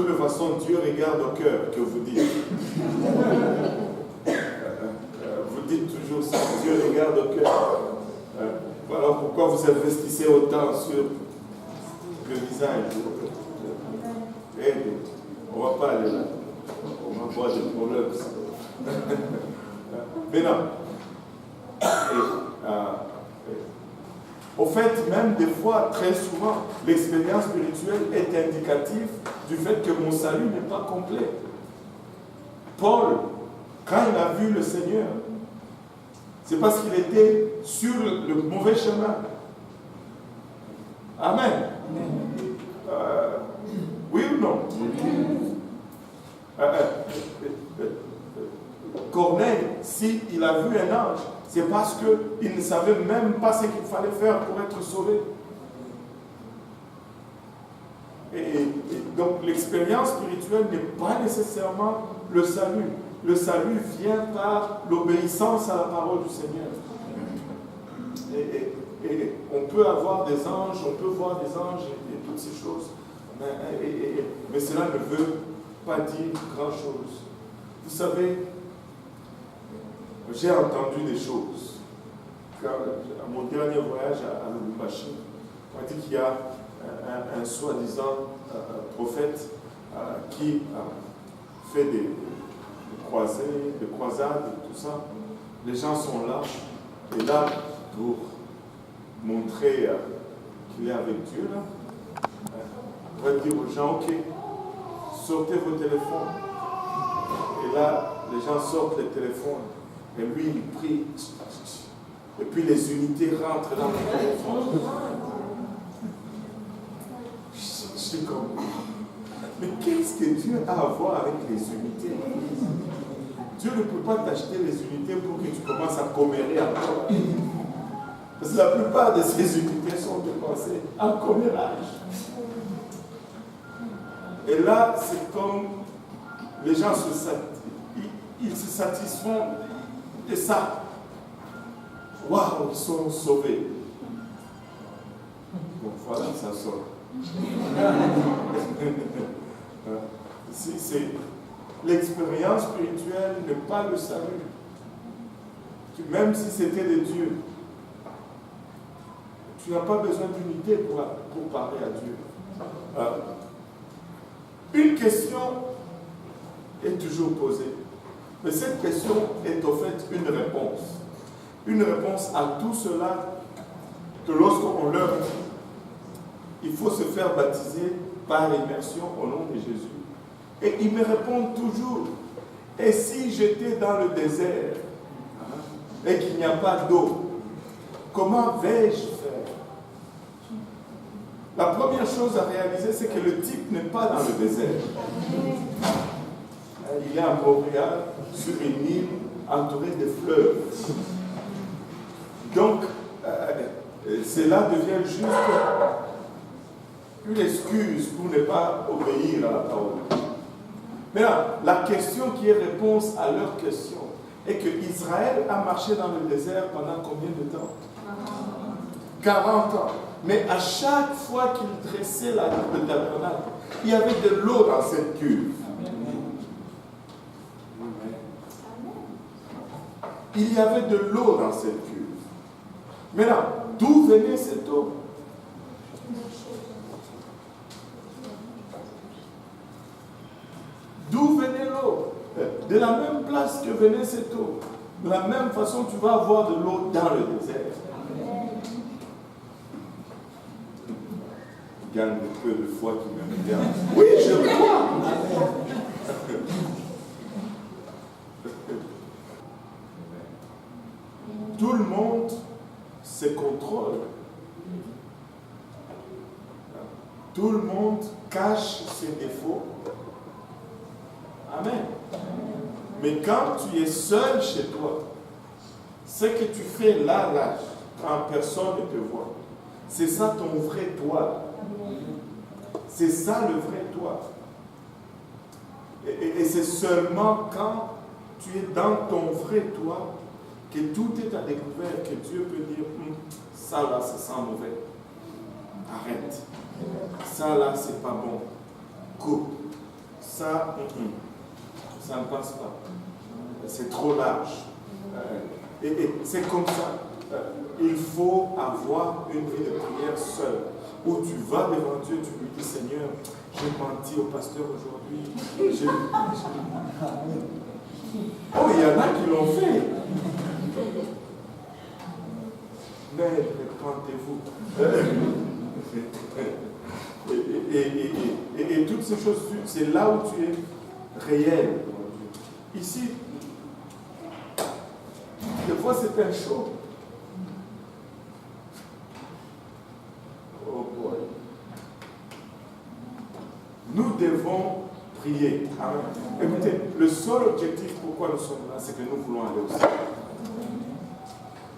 toute façon, Dieu regarde au cœur que vous dites. Vous dites toujours ça, Dieu regarde au cœur. Voilà pourquoi vous investissez autant sur le visage. Et on ne va pas aller là. On va avoir des problèmes. Mais non. Au fait, même des fois, très souvent, l'expérience spirituelle est indicative du fait que mon salut n'est pas complet. Paul, quand il a vu le Seigneur, c'est parce qu'il était sur le mauvais chemin. Amen. Oui ou non? Corneille, s'il a vu un ange, c'est parce qu'il ne savait même pas ce qu'il fallait faire pour être sauvé. Et donc l'expérience spirituelle n'est pas nécessairement le salut. Le salut vient par l'obéissance à la parole du Seigneur. Et on peut avoir des anges, on peut voir des anges et toutes ces choses. Mais cela ne veut pas dire grand-chose. Vous savez, j'ai entendu des choses. À mon dernier voyage à Lubumbashi, on m'a dit qu'il y a un soi-disant prophète qui fait des croisées, des croisades, tout ça. Les gens sont là, et là, pour montrer qu'il est avec Dieu, là, on va dire aux gens, ok, sortez vos téléphones. Et là, les gens sortent les téléphones. Et lui, il prie. Et puis les unités rentrent dans le téléphone. Je suis comme, mais qu'est-ce que Dieu a à voir avec les unités? Dieu ne peut pas t'acheter les unités pour que tu commences à commérer encore. Parce que la plupart de ces unités sont dépensées en commérage. Et là, c'est comme les gens ils se satisfont de ça. Waouh, ils sont sauvés. Bon, voilà, ça sort. L'expérience spirituelle n'est pas le salut. Même si c'était de Dieu, tu n'as pas besoin d'unité pour parler à Dieu. Une question est toujours posée. Mais cette question est au fait une réponse. Une réponse à tout cela que lorsqu'on leur dit, il faut se faire baptiser par immersion au nom de Jésus. Et ils me répondent toujours, et si j'étais dans le désert et qu'il n'y a pas d'eau, comment vais-je faire? La première chose à réaliser, c'est que le type n'est pas dans le désert. Il est à Montréal, sur une île entourée de fleuves. Donc, cela devient juste une excuse pour ne pas obéir à la parole. Maintenant, la question qui est réponse à leur question est que Israël a marché dans le désert pendant combien de temps? 40 ans. Mais à chaque fois qu'il dressait le tabernacle, il y avait de l'eau dans cette cuve. Il y avait de l'eau dans cette cuve. Maintenant, d'où venait cette eau? D'où venait l'eau? De la même place que venait cette eau. De la même façon, tu vas avoir de l'eau dans le désert. Gagne le peu de foi qui me regarde. Oui, je crois. Tout le monde se contrôle. Tout le monde cache ses défauts. Amen. Mais quand tu es seul chez toi, ce que tu fais là, quand personne ne te voit, c'est ça ton vrai toi. C'est ça le vrai toi. Et c'est seulement quand tu es dans ton vrai toi que tout est à découvert, que Dieu peut dire, ça là, ça sent mauvais. Arrête. Ça là, c'est pas bon. Coupe. ça ne passe pas. C'est trop large. Et c'est comme ça. Il faut avoir une vie de prière seule, où tu vas devant Dieu, tu lui dis, Seigneur, j'ai menti au pasteur aujourd'hui. Oh, il y en a qui l'ont fait. Mais répentez-vous. Et toutes ces choses, c'est là où tu es réel. Ici, des fois c'est un show. Oh boy. Nous devons prier. Amen. Écoutez, le seul objectif pourquoi nous sommes là, c'est que nous voulons aller au ciel.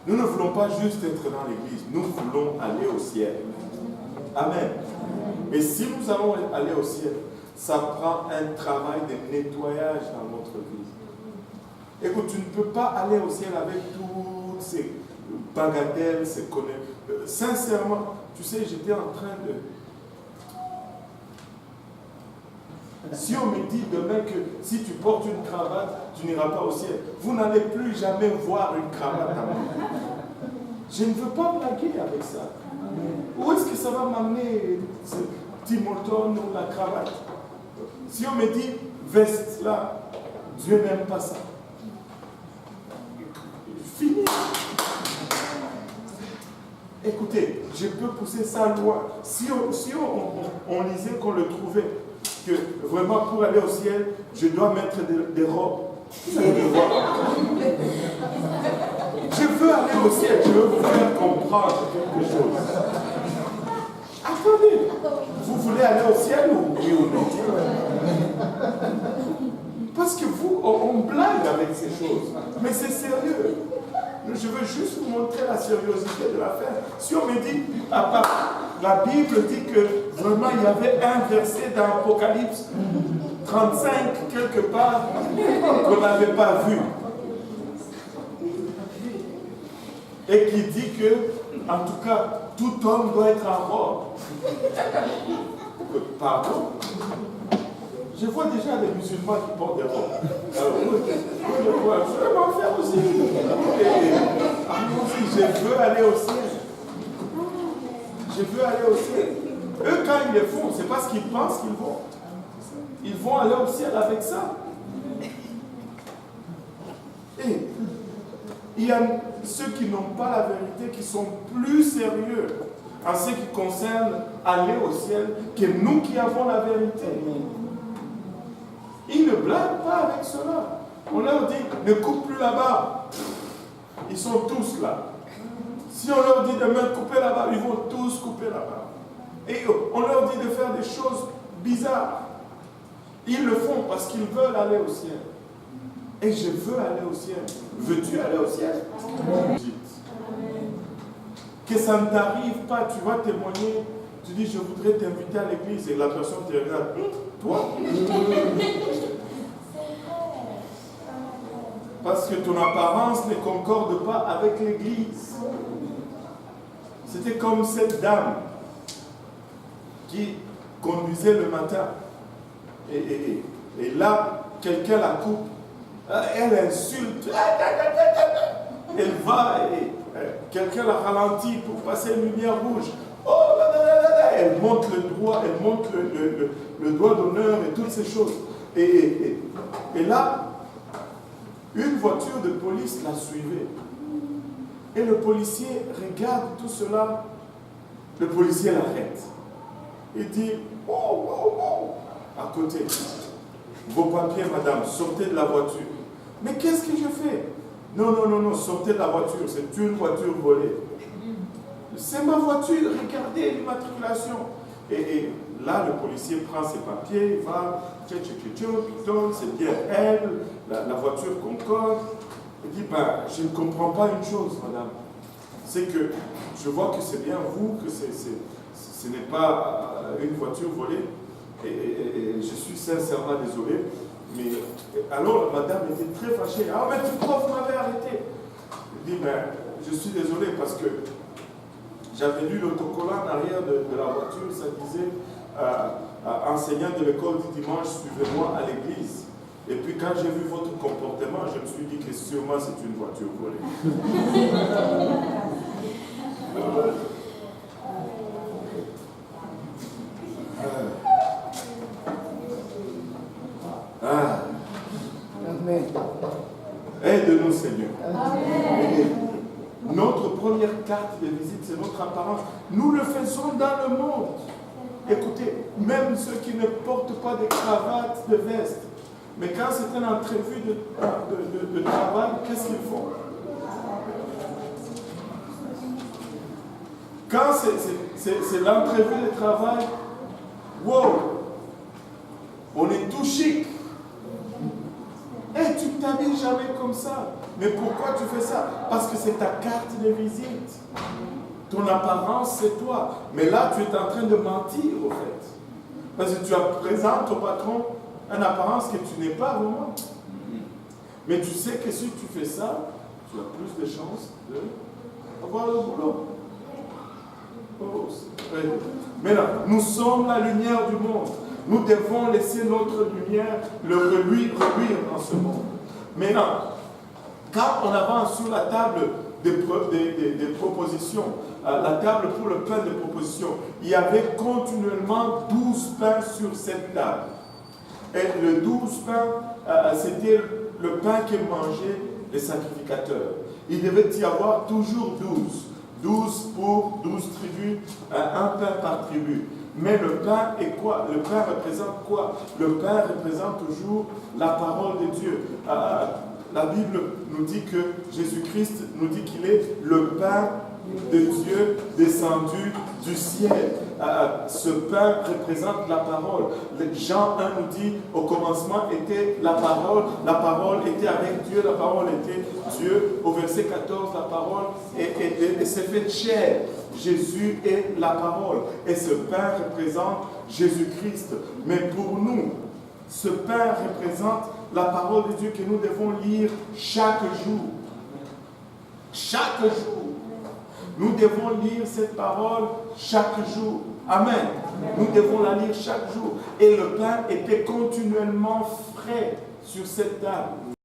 Nous ne voulons pas juste être dans l'église, nous voulons aller au ciel. Amen. Mais si nous allons aller au ciel, ça prend un travail de nettoyage dans notre vie. Écoute, tu ne peux pas aller au ciel avec toutes ces bagatelles, ces conneries. Sincèrement, tu sais, j'étais en train de... Si on me dit demain que si tu portes une cravate, tu n'iras pas au ciel, vous n'allez plus jamais voir une cravate à moi. Je ne veux pas blaguer avec ça. Où est-ce que ça va m'amener, ce petit moton ou la cravate? Si on me dit veste là, Dieu n'aime pas ça. Fini. Écoutez, je peux pousser ça loin. Si on lisait qu'on le trouvait, que vraiment pour aller au ciel, je dois mettre des robes. Vous allez le voir. Je veux aller au ciel, je veux vous faire comprendre quelque chose. Attendez, vous voulez aller au ciel ou oui ou non? Parce que vous, on blague avec ces choses, mais c'est sérieux. Je veux juste vous montrer la sérieuseté de l'affaire. Si on me dit, la Bible dit que vraiment il y avait un verset dans Apocalypse 35 quelque part qu'on n'avait pas vu. Et qui dit que, en tout cas, tout homme doit être en robe. Pardon? Je vois déjà des musulmans qui portent des robes. Alors, je vais m'en faire aussi. Je veux aller au ciel. Je veux aller au ciel. Eux, quand ils le font, c'est parce qu'ils pensent qu'ils vont. Ils vont aller au ciel avec ça. Et il y a ceux qui n'ont pas la vérité, qui sont plus sérieux en ce qui concerne aller au ciel que nous qui avons la vérité. Ils ne blaguent pas avec cela. On leur dit, ne coupe plus là-bas. Ils sont tous là. Si on leur dit de même couper là-bas, ils vont tous couper là-bas. Et on leur dit de faire des choses bizarres. Ils le font parce qu'ils veulent aller au ciel. Et je veux aller au ciel. Veux-tu aller au ciel? Que ça ne t'arrive pas, tu vas témoigner. Tu dis, je voudrais t'inviter à l'église. Et la personne te regarde. Toi? Parce que ton apparence ne concorde pas avec l'église. C'était comme cette dame qui conduisait le matin. Et là, quelqu'un la coupe. Elle insulte. Elle va et quelqu'un la ralentit pour passer une lumière rouge. Oh, là, là, là, là. Elle montre le doigt, elle montre le doigt d'honneur et toutes ces choses. Et là, une voiture de police la suivait. Et le policier regarde tout cela. Le policier l'arrête. Il dit, oh, oh, oh, à côté. Vos papiers, madame, sortez de la voiture. Mais qu'est-ce que je fais? Non, non, non, non, sortez de la voiture. C'est une voiture volée. C'est ma voiture, regardez l'immatriculation. Et là, le policier prend ses papiers, il va, c'est bien elle, la voiture concorde. Il dit, ben, je ne comprends pas une chose, madame. C'est que je vois que c'est bien vous, que ce n'est pas une voiture volée. Et je suis sincèrement désolé. Mais alors, madame était très fâchée. Ah, mais pourquoi vous m'avez arrêté? Il dit, ben, je suis désolé parce que j'avais lu l'autocollant en arrière de la voiture, ça disait enseignant de l'école du dimanche, suivez-moi à l'église. Et puis quand j'ai vu votre comportement, je me suis dit que sûrement c'est une voiture volée. Aide-nous, Seigneur. Amen. Notre première carte de visite, c'est notre apparence. Nous le faisons dans le monde. Écoutez, même ceux qui ne portent pas de cravates, de veste, mais quand c'est une entrevue de travail, qu'est-ce qu'ils font? Quand c'est l'entrevue de travail, wow, on est tout chic. Et tu ne t'habilles jamais comme ça. Mais pourquoi tu fais ça? Parce que c'est ta carte de visite. Ton apparence, c'est toi. Mais là, tu es en train de mentir, au fait. Parce que tu présentes au patron une apparence que tu n'es pas vraiment. Mais tu sais que si tu fais ça, tu as plus de chances d'avoir le boulot. Oh, mais là, nous sommes la lumière du monde. Nous devons laisser notre lumière le reluire dans ce monde. Maintenant, quand on avance sur la table des propositions, la table pour le pain de proposition, il y avait continuellement 12 pains sur cette table. Et le 12 pains, c'était le pain que mangeaient les sacrificateurs. Il devait y avoir toujours 12. 12 pour 12 tribus, un pain par tribu. Mais le pain est quoi? Le pain représente quoi? Le pain représente toujours la parole de Dieu. La Bible nous dit que Jésus-Christ nous dit qu'il est le pain de Dieu descendu du ciel. Ce pain représente la parole. Jean 1 nous dit, au commencement était la parole était avec Dieu, la parole était Dieu. Au verset 14, la parole s'est faite chair. Jésus est la parole. Et ce pain représente Jésus-Christ. Mais pour nous, ce pain représente la parole de Dieu que nous devons lire chaque jour. Chaque jour. Nous devons lire cette parole chaque jour. Amen. Nous devons la lire chaque jour. Et le pain était continuellement frais sur cette table.